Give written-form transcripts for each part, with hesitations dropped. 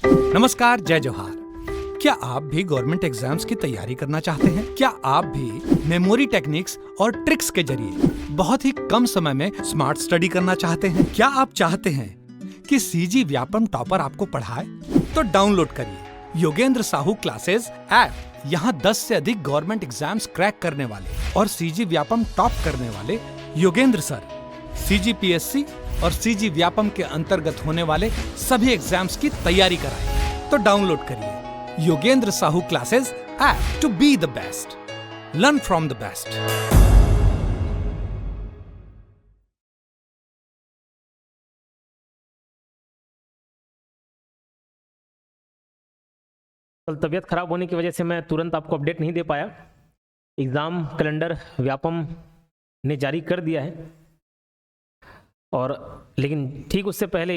नमस्कार, जय जोहार। क्या आप भी गवर्नमेंट एग्जाम्स की तैयारी करना चाहते हैं? क्या आप भी मेमोरी टेक्निक्स और ट्रिक्स के जरिए बहुत ही कम समय में स्मार्ट स्टडी करना चाहते हैं? क्या आप चाहते हैं कि सीजी व्यापम टॉपर आपको पढ़ाए? तो डाउनलोड करिए योगेंद्र साहू क्लासेस ऐप। यहाँ 10 से अधिक गवर्नमेंट एग्जाम्स क्रैक करने वाले और सीजी व्यापम टॉप करने वाले योगेंद्र सर सीजीपीएससी और सीजी व्यापम के अंतर्गत होने वाले सभी एग्जाम्स की तैयारी कराएं। तो डाउनलोड करिए Yogendra Sahu classes app to be the best, learn from the best. कल तबीयत खराब होने की वजह से मैं तुरंत आपको अपडेट नहीं दे पाया। एग्ज़ाम कैलेंडर व्यापम ने जारी कर दिया है और लेकिन ठीक उससे पहले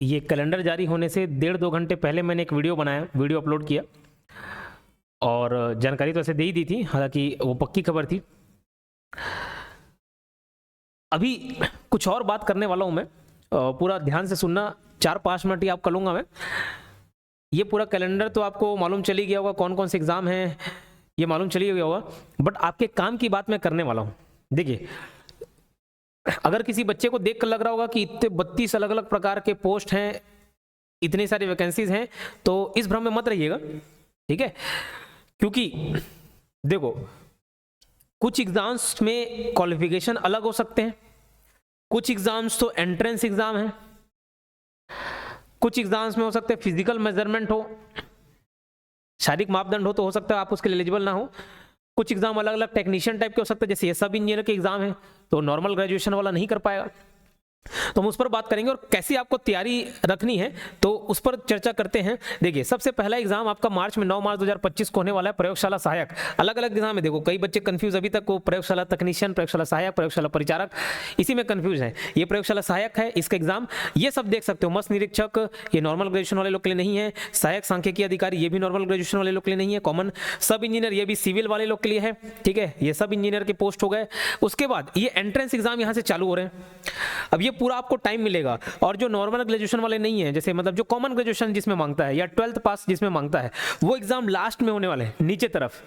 ये कैलेंडर जारी होने से 1.5-2 घंटे पहले मैंने एक वीडियो अपलोड किया और जानकारी तो ऐसे दे ही दी थी, हालांकि वो पक्की खबर थी। अभी कुछ और बात करने वाला हूँ मैं, पूरा ध्यान से सुनना। 4-5 मिनट ही आपका लूँगा मैं। ये पूरा कैलेंडर तो आपको मालूम चली गया होगा, कौन कौन से एग्ज़ाम हैं ये मालूम चली गया होगा, बट आपके काम की बात मैं करने वाला हूँ। देखिए, अगर किसी बच्चे को देख कर लग रहा होगा कि इतने 32 अलग अलग प्रकार के पोस्ट हैं, इतनी सारी वैकेंसीज हैं, तो इस भ्रम में मत रहिएगा, ठीक है? क्योंकि देखो, कुछ एग्जाम्स में क्वालिफिकेशन अलग हो सकते हैं, कुछ एग्जाम्स तो एंट्रेंस एग्जाम है, कुछ एग्जाम्स में हो सकते हैं फिजिकल मेजरमेंट हो, शारीरिक मापदंड हो, तो हो सकता है आप उसके लिए एलिजिबल ना हो। कुछ एग्जाम अलग अलग टेक्नीशियन टाइप के हो सकते हैं, जैसे ये सब इंजीनियर के एग्जाम है तो नॉर्मल ग्रेजुएशन वाला नहीं कर पाएगा। तो हम उस पर बात करेंगे और कैसी आपको तैयारी रखनी है तो उस पर चर्चा करते हैं। देखिए, सबसे पहला एग्जाम आपका 9 मार्च 2025 को होने वाला है, प्रयोगशाला सहायक। अलग अलग एग्जाम है, देखो कई बच्चे कंफ्यूज अभी तक, वो प्रयोगशाला तकनीशियन, प्रयोगशाला सहायक, प्रयोगशाला परिचारक, इसी में कंफ्यूज है। ये प्रयोगशाला सहायक है, इसका एग्जाम ये सब देख सकते हो। मत्स्य निरीक्षक ये नॉर्मल ग्रेजुएशन वाले लोग के लिए नहीं है, सहायक सांख्यिकी अधिकारी ये भी नॉर्मल ग्रेजुएशन वाले लोग के लिए नहीं है, कॉमन सब इंजीनियर ये भी सिविल वाले लोग के लिए है, ठीक है? ये सब इंजीनियर के पोस्ट हो गए। उसके बाद ये एंट्रेंस एग्जाम यहाँ से चालू हो रहे हैं। अब ये पूरा आपको टाइम मिलेगा, और जो नॉर्मल ग्रेजुएशन वाले नहीं है, जैसे मतलब जो कॉमन ग्रेजुएशन जिसमें मांगता है या 12th पास जिसमें मांगता है, वो एग्जाम लास्ट में होने वाले हैं, नीचे तरफ।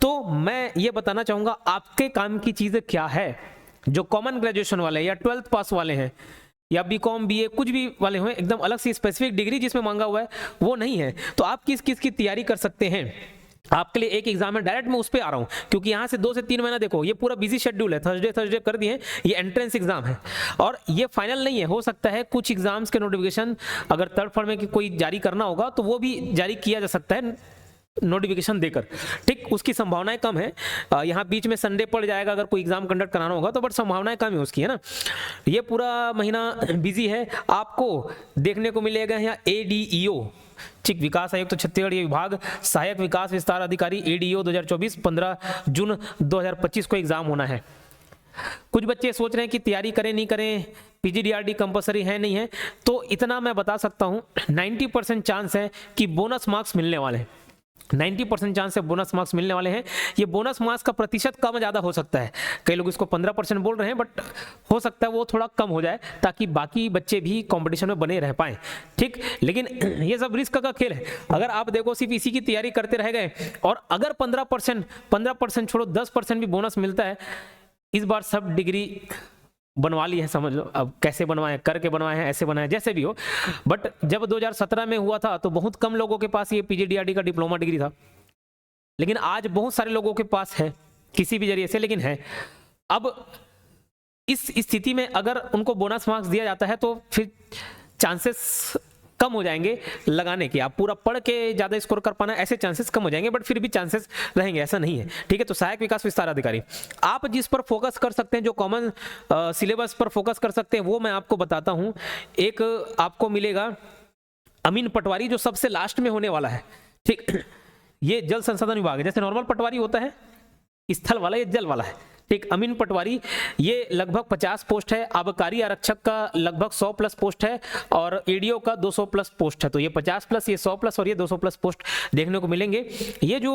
तो मैं ये बताना चाहूंगा आपके काम की चीजें क्या है। जो कॉमन ग्रेजुएशन वाले या 12th पास वाले हैं या बीकॉम बीए कुछ भी वाले हुए, एकदम अलग से स्पेसिफिक डिग्री जिसमें मांगा हुआ है वो नहीं है, तो आप किस किस की तैयारी कर सकते हैं। आपके लिए एक एग्जाम है, डायरेक्ट मैं उस पर आ रहा हूं, क्योंकि यहां से 2 से 3 महीना देखो ये पूरा बिजी शेड्यूल है, थर्सडे कर दिए। ये एंट्रेंस एग्जाम है और ये फाइनल नहीं है, हो सकता है कुछ एग्जाम्स के नोटिफिकेशन अगर 3rd फॉर्म में कोई जारी करना होगा तो वो भी जारी किया जा सकता है नोटिफिकेशन देकर, ठीक? उसकी संभावनाएं कम है। यहाँ बीच में संडे पड़ जाएगा अगर कोई एग्जाम कंडक्ट कराना होगा तो, बट संभावनाएं कम है उसकी, है ना? ये पूरा महीना बिजी है। आपको देखने को मिलेगा यहाँ ADEO, ठीक, विकास आयुक्त छत्तीसगढ़, ये विभाग सहायक विकास विस्तार अधिकारी ADEO 2024, 15 जून 2025 को एग्जाम होना है। कुछ बच्चे सोच रहे हैं कि तैयारी करें नहीं करें, PGDRD कंपलसरी है नहीं है, तो इतना मैं बता सकता हूं 90% चांस है कि बोनस मार्क्स मिलने वाले हैं। 90% चांस है बोनस मार्क्स मिलने वाले हैं। ये बोनस मार्क्स का प्रतिशत कम ज़्यादा हो सकता है, कई लोग इसको 15% बोल रहे हैं, बट हो सकता है वो थोड़ा कम हो जाए ताकि बाकी बच्चे भी कंपटीशन में बने रह पाएं, ठीक? लेकिन ये सब रिस्क का खेल है। अगर आप देखो सिर्फ इसी की तैयारी करते रह गए और अगर 15% छोड़ो 10% भी बोनस मिलता है, इस बार सब डिग्री बनवा ली है, समझ लो। अब कैसे बनवाए, करके बनवाए हैं, ऐसे बनाए, जैसे भी हो, बट जब 2017 में हुआ था तो बहुत कम लोगों के पास ये PGDRD का डिप्लोमा डिग्री था, लेकिन आज बहुत सारे लोगों के पास है किसी भी जरिए से, लेकिन है। अब इस स्थिति में अगर उनको बोनस मार्क्स दिया जाता है तो फिर चांसेस कम हो जाएंगे लगाने के। आप पूरा पढ़ के ज़्यादा स्कोर कर पाना, ऐसे चांसेस कम हो जाएंगे, बट फिर भी चांसेस रहेंगे, ऐसा नहीं है, ठीक है? तो सहायक विकास विस्तार अधिकारी आप जिस पर फोकस कर सकते हैं, जो कॉमन सिलेबस पर फोकस कर सकते हैं, वो मैं आपको बताता हूँ। एक आपको मिलेगा अमीन पटवारी, जो सबसे लास्ट में होने वाला है, ठीक? ये जल संसाधन विभाग है, जैसे नॉर्मल पटवारी होता है स्थल वाला, ये जल वाला है, ठीक? अमीन पटवारी ये लगभग 50 पोस्ट है, आबकारी आरक्षक का लगभग 100+ पोस्ट है और ADO का 200+ पोस्ट है। तो ये 50+, ये 100+ और ये 200+ पोस्ट देखने को मिलेंगे। ये जो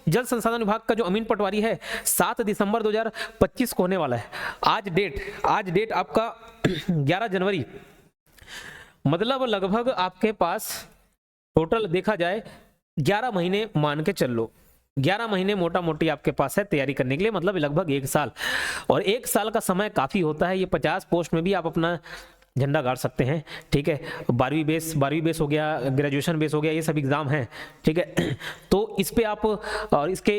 जल संसाधन विभाग का जो अमीन पटवारी है 7 दिसंबर 2025 को होने वाला है। आज डेट आपका 11 जनवरी, मतलब लगभग आपके पास टोटल देखा जाए 11 महीने मान के चल लो, 11 महीने मोटा मोटी आपके पास है तैयारी करने के लिए, मतलब लगभग 1 साल। और 1 साल का समय काफ़ी होता है। ये 50 पोस्ट में भी आप अपना झंडा गाड़ सकते हैं, ठीक है। 12वीं बेस हो गया, ग्रेजुएशन बेस हो गया, ये सब एग्ज़ाम हैं, ठीक है। तो इस पे आप, और इसके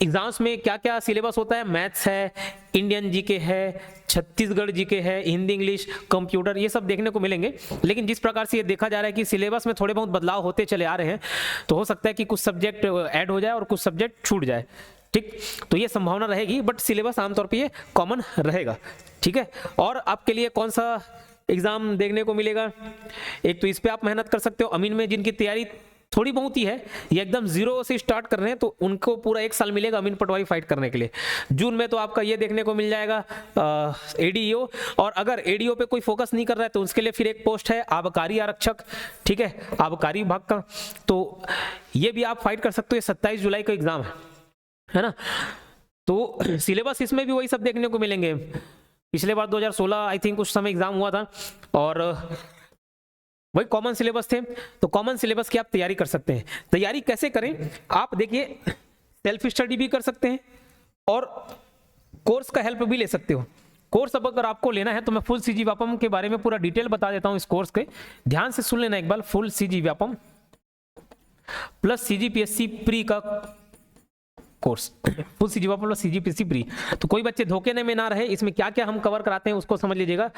एग्ज़ाम्स में क्या क्या सिलेबस होता है, मैथ्स है, इंडियन जीके है, छत्तीसगढ़ जीके है, हिंदी इंग्लिश, कंप्यूटर, ये सब देखने को मिलेंगे। लेकिन जिस प्रकार से ये देखा जा रहा है कि सिलेबस में थोड़े बहुत बदलाव होते चले आ रहे हैं, तो हो सकता है कि कुछ सब्जेक्ट ऐड हो जाए और कुछ सब्जेक्ट छूट जाए, ठीक। तो ये संभावना रहेगी, बट सिलेबस आमतौर पर ये कॉमन रहेगा, ठीक है। और आपके लिए कौन सा एग्जाम देखने को मिलेगा, एक तो इस पे आप मेहनत कर सकते हो। अमीन में जिनकी तैयारी थोड़ी बहुत ही है, ये एकदम जीरो से स्टार्ट कर रहे हैं, तो उनको पूरा 1 साल मिलेगा अमीन पटवारी फाइट करने के लिए। जून में तो आपका ये देखने को मिल जाएगा एडीओ, और अगर एडीओ पे कोई फोकस नहीं कर रहा है तो उसके लिए फिर एक पोस्ट है आबकारी आरक्षक, ठीक है, आबकारी विभाग का, तो ये भी आप फाइट कर सकते हो। 27 जुलाई का एग्जाम है ना। तो सिलेबस इसमें भी वही सब देखने को मिलेंगे। पिछले बार 2016 आई थिंक उस समय एग्जाम हुआ था, और वही कॉमन सिलेबस थे। तो कॉमन सिलेबस की आप तैयारी कर सकते हैं। तैयारी कैसे करें, आप देखिए, सेल्फ स्टडी भी कर सकते हैं और कोर्स का हेल्प भी ले सकते हो। कोर्स अब अगर आपको लेना है तो मैं फुल सीजी व्यापम के बारे में पूरा डिटेल बता देता हूं इस कोर्स के, ध्यान से सुन लेना एक बार। Full CG Vyapam plus CGPSC pre का कोर्स, full CG Vyapam plus CGPSC pre. तो कोई बच्चे धोखे में ना रहे, इसमें क्या क्या हम कवर कराते हैं उसको समझ लीजिएगा।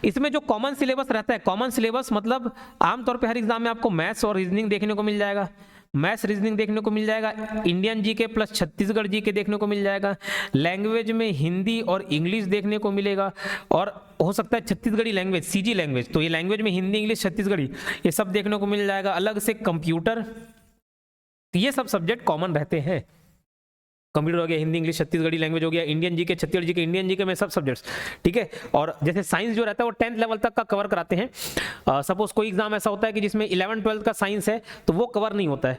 इसमें जो कॉमन सिलेबस रहता है, कॉमन सिलेबस मतलब आमतौर पे हर एग्जाम में आपको मैथ्स और रीजनिंग देखने को मिल जाएगा, मैथ्स रीजनिंग देखने को मिल जाएगा, Indian GK plus Chhattisgarh GK देखने को मिल जाएगा, लैंग्वेज में हिंदी और इंग्लिश देखने को मिलेगा, और हो सकता है छत्तीसगढ़ी लैंग्वेज, सीजी लैंग्वेज, तो ये लैंग्वेज में हिंदी इंग्लिश छत्तीसगढ़ी ये सब देखने को मिल जाएगा। अलग से कंप्यूटर, ये सब सब्जेक्ट कॉमन रहते हैं। कंप्यूटर हो गया, हिंदी इंग्लिश छत्तीसगढ़ी लैंग्वेज हो गया, Indian GK Chhattisgarh GK, Indian GK में सब सब्जेक्ट्स, ठीक है। और जैसे साइंस जो रहता है वो 10th लेवल तक का कवर कराते हैं। सपोज कोई एग्जाम ऐसा होता है कि जिसमें 11 12 का साइंस है तो वो कवर नहीं होता है।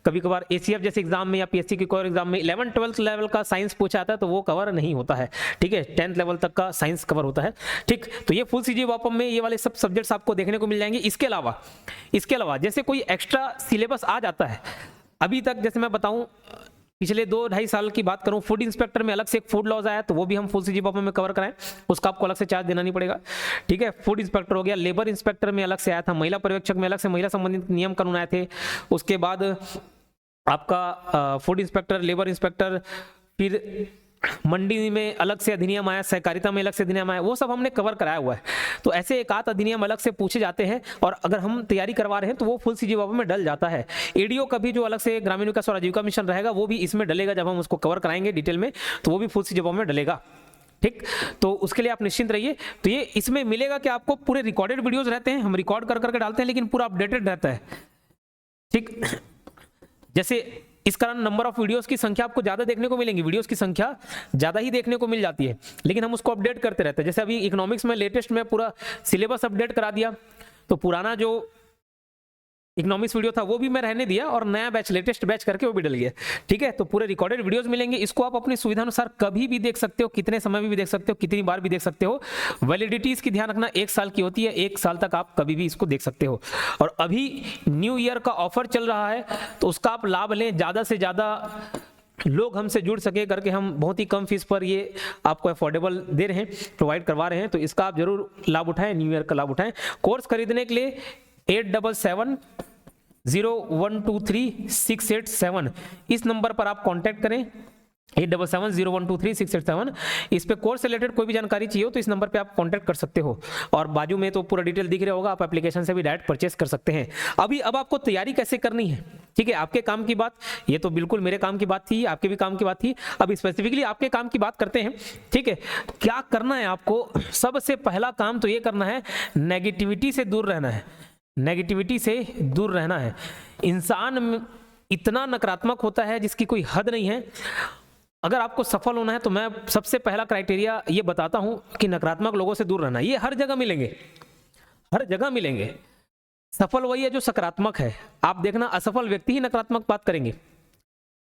कभी कभार एसीएफ जैसे एग्जाम में या पीएससी के कोई एग्जाम में 11 12 लेवल का साइंस पूछा जाता है तो वो कवर नहीं होता है, ठीक है। 10th लेवल तक का साइंस कवर होता है, ठीक। तो ये फुल सीजी व्यापम में ये वाले सब सब्जेक्ट्स आपको देखने को मिल जाएंगे। इसके अलावा जैसे कोई एक्स्ट्रा सिलेबस आ जाता है, अभी तक जैसे मैं बताऊं पिछले 2-2.5 साल की बात करूं, फूड इंस्पेक्टर में अलग से एक फूड लॉज आया, तो वो भी हम फुल सीजी व्यापम में कवर कराएं, उसका आपको अलग से चार्ज देना नहीं पड़ेगा, ठीक है। फूड इंस्पेक्टर हो गया, लेबर इंस्पेक्टर में अलग से आया था, महिला पर्यवेक्षक में अलग से महिला संबंधित नियम कानून आए थे। उसके बाद आपका फूड इंस्पेक्टर, लेबर इंस्पेक्टर, फिर मंडी में अलग से अधिनियम आया, सहकारिता में अलग से अधिनियम आया, वो सब हमने कवर कराया हुआ है। तो ऐसे एक आध अधिनियम अलग से पूछे जाते हैं, और अगर हम तैयारी करवा रहे हैं तो वो फुल सीजी व्यापम में डल जाता है। एडीओ का भी जो अलग से ग्रामीण विकास और आजीविका मिशन रहेगा वो भी इसमें डलेगा, जब हम उसको कवर कराएंगे डिटेल में तो वो भी फुल सीजी व्यापम में डलेगा, ठीक। तो उसके लिए आप निश्चिंत रहिए। तो ये इसमें मिलेगा कि आपको पूरे रिकॉर्डेड वीडियोज रहते हैं, हम रिकॉर्ड कर करके डालते हैं, लेकिन पूरा अपडेटेड रहता है, ठीक। जैसे इस कारण नंबर ऑफ वीडियोस की संख्या आपको ज्यादा देखने को मिलेंगी, वीडियोस की संख्या ज्यादा ही देखने को मिल जाती है, लेकिन हम उसको अपडेट करते रहते हैं। जैसे अभी इकोनॉमिक्स में लेटेस्ट में पूरा सिलेबस अपडेट करा दिया, तो पुराना जो इकोनॉमिक्स वीडियो था वो भी मैं रहने दिया, और नया बैच लेटेस्ट बैच करके वो भी डल गया, ठीक है। तो पूरे रिकॉर्डेड वीडियोस मिलेंगे, इसको आप अपनी सुविधा अनुसार कभी भी देख सकते हो, कितने समय में भी देख सकते हो, कितनी बार भी देख सकते हो। वैलिडिटी इसकी ध्यान रखना 1 साल की होती है, 1 साल तक आप कभी भी इसको देख सकते हो। और अभी न्यू ईयर का ऑफर चल रहा है तो उसका आप लाभ लें, ज़्यादा से ज़्यादा लोग हमसे जुड़ सके करके हम बहुत ही कम फीस पर ये आपको अफोर्डेबल दे रहे हैं, प्रोवाइड करवा रहे हैं, तो इसका आप जरूर लाभ उठाएं, न्यू ईयर का लाभ उठाएं। कोर्स खरीदने के लिए 8770123687 इस नंबर पर आप कांटेक्ट करें, 8770123687। इस पे कोर्स से रिलेटेड कोई भी जानकारी चाहिए हो तो इस नंबर पे आप कांटेक्ट कर सकते हो, और बाजू में तो पूरा डिटेल दिख रहा होगा, आप एप्लीकेशन से भी डायरेक्ट परचेस कर सकते हैं। अब आपको तैयारी कैसे करनी है, ठीक है। आपके काम की बात, ये तो बिल्कुल मेरे काम की बात थी, आपके भी काम की बात थी, अब स्पेसिफिकली आपके काम की बात करते हैं, ठीक है। क्या करना है आपको, सबसे पहला काम तो ये करना है, नेगेटिविटी से दूर रहना है, नेगेटिविटी से दूर रहना है। इंसान इतना नकारात्मक होता है जिसकी कोई हद नहीं है। अगर आपको सफल होना है तो मैं सबसे पहला क्राइटेरिया ये बताता हूं कि नकारात्मक लोगों से दूर रहना। ये हर जगह मिलेंगे, हर जगह मिलेंगे। सफल वही है जो सकारात्मक है। आप देखना, असफल व्यक्ति ही नकारात्मक बात करेंगे।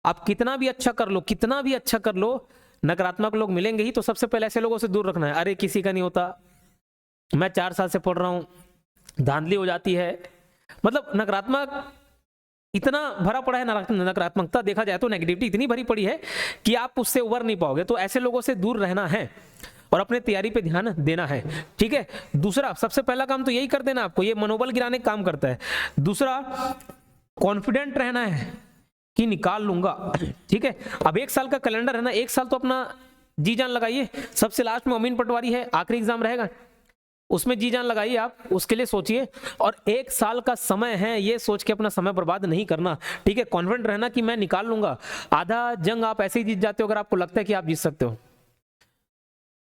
आप कितना भी अच्छा कर लो, कितना भी अच्छा कर लो, नकारात्मक लोग मिलेंगे ही। तो सबसे पहले ऐसे लोगों से दूर रखना है। अरे किसी का नहीं होता, मैं 4 साल से पढ़ रहा हूं, धांधली हो जाती है, मतलब नकारात्मक इतना भरा पड़ा है नकारात्मकता, देखा जाए तो नेगेटिविटी इतनी भरी पड़ी है कि आप उससे उबर नहीं पाओगे। तो ऐसे लोगों से दूर रहना है और अपने तैयारी पे ध्यान देना है, ठीक है। दूसरा, सबसे पहला काम तो यही कर देना आपको, ये मनोबल गिराने का काम करता है। दूसरा, कॉन्फिडेंट रहना है कि निकाल लूंगा, ठीक है। अब 1 साल का कैलेंडर है ना, 1 साल तो अपना जी जान लगाइए। सबसे लास्ट में अमीन पटवारी है, आखिरी एग्जाम रहेगा, उसमें जी जान लगाइए आप, उसके लिए सोचिए। और 1 साल का समय है, ये सोच के अपना समय बर्बाद नहीं करना, ठीक है। कॉन्फिडेंट रहना कि मैं निकाल लूंगा। आधा जंग आप ऐसे ही जीत जाते हो अगर आपको लगता है कि आप जीत सकते हो।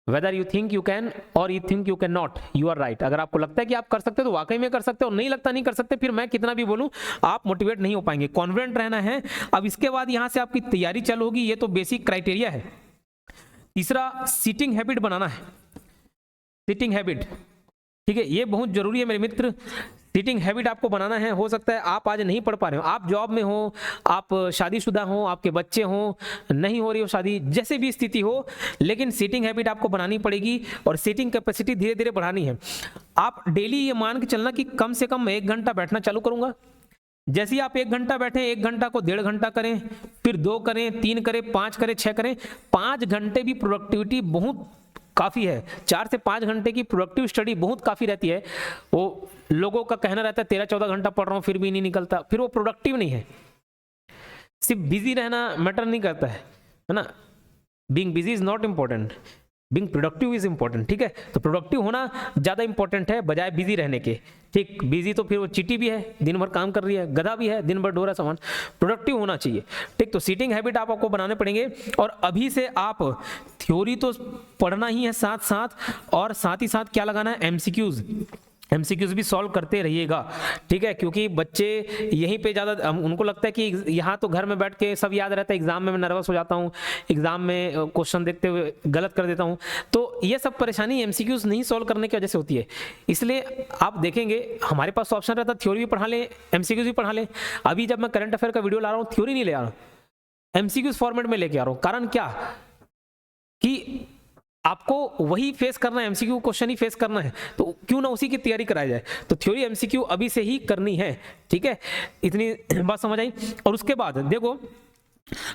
Whether you think you can और you think you can not, you are right. अगर आपको लगता है कि आप कर सकते हो तो वाकई में कर सकते हो, नहीं लगता नहीं कर सकते, फिर मैं कितना भी बोलूं आप मोटिवेट नहीं हो पाएंगे। कॉन्फिडेंट रहना है। अब इसके बाद यहां से आपकी तैयारी चालू होगी, ये तो बेसिक क्राइटेरिया है। तीसरा, सीटिंग हैबिट बनाना है, सीटिंग हैबिट, ठीक है। ये बहुत जरूरी है मेरे मित्र, सीटिंग हैबिट आपको बनाना है। हो सकता है आप आज नहीं पढ़ पा रहे हो, आप जॉब में हो, आप शादीशुदा हो, आपके बच्चे हो, नहीं हो रही हो शादी, जैसे भी स्थिति हो, लेकिन सीटिंग हैबिट आपको बनानी पड़ेगी और सीटिंग कैपेसिटी धीरे धीरे बढ़ानी है। आप डेली ये मान के चलना कि कम से कम मैं 1 घंटा बैठना चालू करूंगा। जैसे ही आप 1 घंटा बैठे, 1 घंटा को 1.5 घंटा करें, फिर 2 करें, 3 करें, 5 करें, 6 करें। 5 घंटे भी प्रोडक्टिविटी बहुत काफी है। 4 से 5 घंटे की प्रोडक्टिव स्टडी बहुत काफी रहती है। वो लोगों का कहना रहता है 13-14 घंटा पढ़ रहा हूं फिर भी नहीं निकलता, फिर वो प्रोडक्टिव नहीं है। सिर्फ बिजी रहना मैटर नहीं करता है ना। Being busy is not important, being productive is important, ठीक है। तो प्रोडक्टिव होना ज्यादा इंपॉर्टेंट है बजाय बिजी रहने के, ठीक। बिजी तो फिर वो चीटी भी है, दिन भर काम कर रही है, गधा भी है, दिन भर ढो रहा सामान। प्रोडक्टिव होना चाहिए, ठीक। तो सीटिंग हैबिट आपको बनाने पड़ेंगे। और अभी से आप थ्योरी तो पढ़ना ही है साथ साथ, और साथ ही साथ क्या लगाना है, एमसीक्यूज भी सॉल्व करते रहिएगा, ठीक है। क्योंकि बच्चे यहीं पे ज़्यादा, उनको लगता है कि यहाँ तो घर में बैठ के सब याद रहता है, एग्जाम में मैं नर्वस हो जाता हूँ, एग्जाम में क्वेश्चन देखते हुए गलत कर देता हूँ। तो ये सब परेशानी एमसीक्यूज नहीं सॉल्व करने की वजह से होती है। इसलिए आप देखेंगे हमारे पास ऑप्शन रहता है थ्योरी भी पढ़ा लें, एमसीक्यूज भी पढ़ा लें। अभी जब मैं करंट अफेयर का वीडियो ला रहा हूँ, थ्योरी नहीं ले आ रहा हूँ, एमसीक्यूज फॉर्मेट में लेके आ रहा हूँ। कारण क्या कि आपको वही फेस करना है, एमसीक्यू क्वेश्चन ही फेस करना है, तो क्यों ना उसी की तैयारी कराई जाए। तो थ्योरी एमसीक्यू अभी से ही करनी है, ठीक है। इतनी बात समझ आई। और उसके बाद देखो,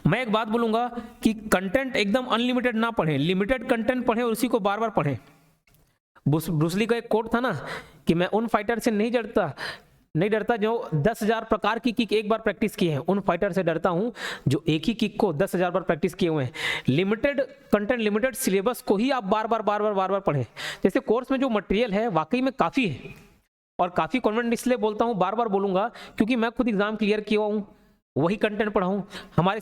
मैं एक बात बोलूंगा कि कंटेंट एकदम अनलिमिटेड ना पढ़ें, लिमिटेड कंटेंट पढ़ें और उसी को बार बार पढ़ें। ब्रूसली का एक कोट था ना कि मैं उन फाइटर से नहीं डरता जो 10,000 प्रकार की किक एक बार प्रैक्टिस की है, उन फाइटर से डरता हूं जो एक ही किक को 10,000 बार प्रैक्टिस किए हुए हैं। लिमिटेड कंटेंट, लिमिटेड सिलेबस को ही आप बार बार पढ़ें। जैसे कोर्स में जो मटेरियल है वाकई में काफ़ी है, और काफ़ी कॉन्फिडेंट इसलिए बोलता हूँ, बार बार बोलूंगा क्योंकि मैं खुद एग्जाम क्लियर किया हूँ, वही कंटेंट पढ़ा हूँ, हमारे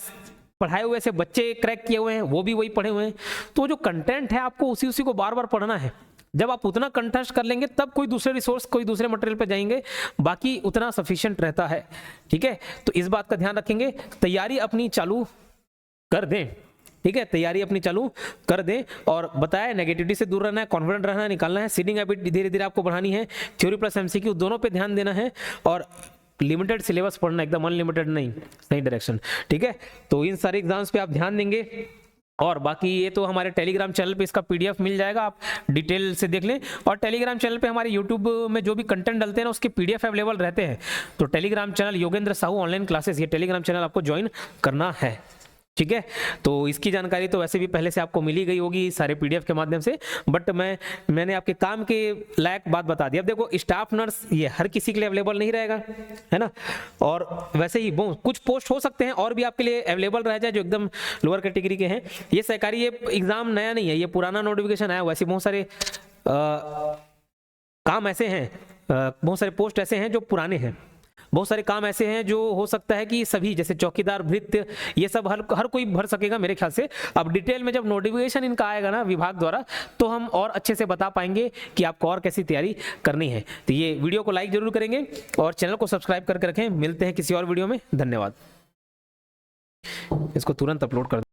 पढ़ाए हुए से बच्चे क्रैक किए हुए हैं, वो भी वही पढ़े हुए हैं। तो जो कंटेंट है आपको उसी को बार बार पढ़ना है। जब आप उतना कंटेस्ट कर लेंगे तब कोई दूसरे रिसोर्स, कोई दूसरे मटेरियल पे जाएंगे, बाकी उतना सफिशिएंट रहता है, ठीक है। तो इस बात का ध्यान रखेंगे, तैयारी अपनी चालू कर दें, ठीक है। तैयारी अपनी चालू कर दें और बताया नेगेटिविटी से दूर रहना है, कॉन्फिडेंट रहना है, निकालना है। सीटिंग हैबिट धीरे धीरे आपको बढ़ानी है, थ्योरी प्लस एमसीक्यू दोनों पे ध्यान देना है, और लिमिटेड सिलेबस पढ़ना, एकदम अनलिमिटेड नहीं, सही डायरेक्शन, ठीक है। तो इन सारे एग्जाम्स पे आप ध्यान देंगे। और बाकी ये तो हमारे टेलीग्राम चैनल पे इसका पीडीएफ मिल जाएगा, आप डिटेल से देख लें। और टेलीग्राम चैनल पे हमारे यूट्यूब में जो भी कंटेंट डलते हैं ना, उसके पीडीएफ अवेलेबल रहते हैं। तो Telegram channel Yogendra Sahu online classes, ये टेलीग्राम चैनल आपको ज्वाइन करना है, ठीक है। तो इसकी जानकारी तो वैसे भी पहले से आपको मिली गई होगी सारे पीडीएफ के माध्यम से, बट मैंने आपके काम के लायक बात बता दी। अब देखो, स्टाफ नर्स ये हर किसी के लिए अवेलेबल नहीं रहेगा, है ना। और वैसे ही कुछ पोस्ट हो सकते हैं और भी आपके लिए अवेलेबल रह जाए जो एकदम लोअर कैटेगरी के हैं। ये सरकारी, ये एग्जाम नया नहीं है, ये पुराना नोटिफिकेशन आया। वैसे बहुत सारे काम ऐसे हैं, बहुत सारे पोस्ट ऐसे हैं जो पुराने हैं, बहुत सारे काम ऐसे हैं जो हो सकता है कि सभी, जैसे चौकीदार, भृत्य, ये सब हर कोई भर सकेगा मेरे ख्याल से। अब डिटेल में जब नोटिफिकेशन इनका आएगा ना विभाग द्वारा, तो हम और अच्छे से बता पाएंगे कि आपको और कैसी तैयारी करनी है। तो ये वीडियो को लाइक जरूर करेंगे और चैनल को सब्सक्राइब करके रखें। मिलते हैं किसी और वीडियो में, धन्यवाद। इसको तुरंत अपलोड कर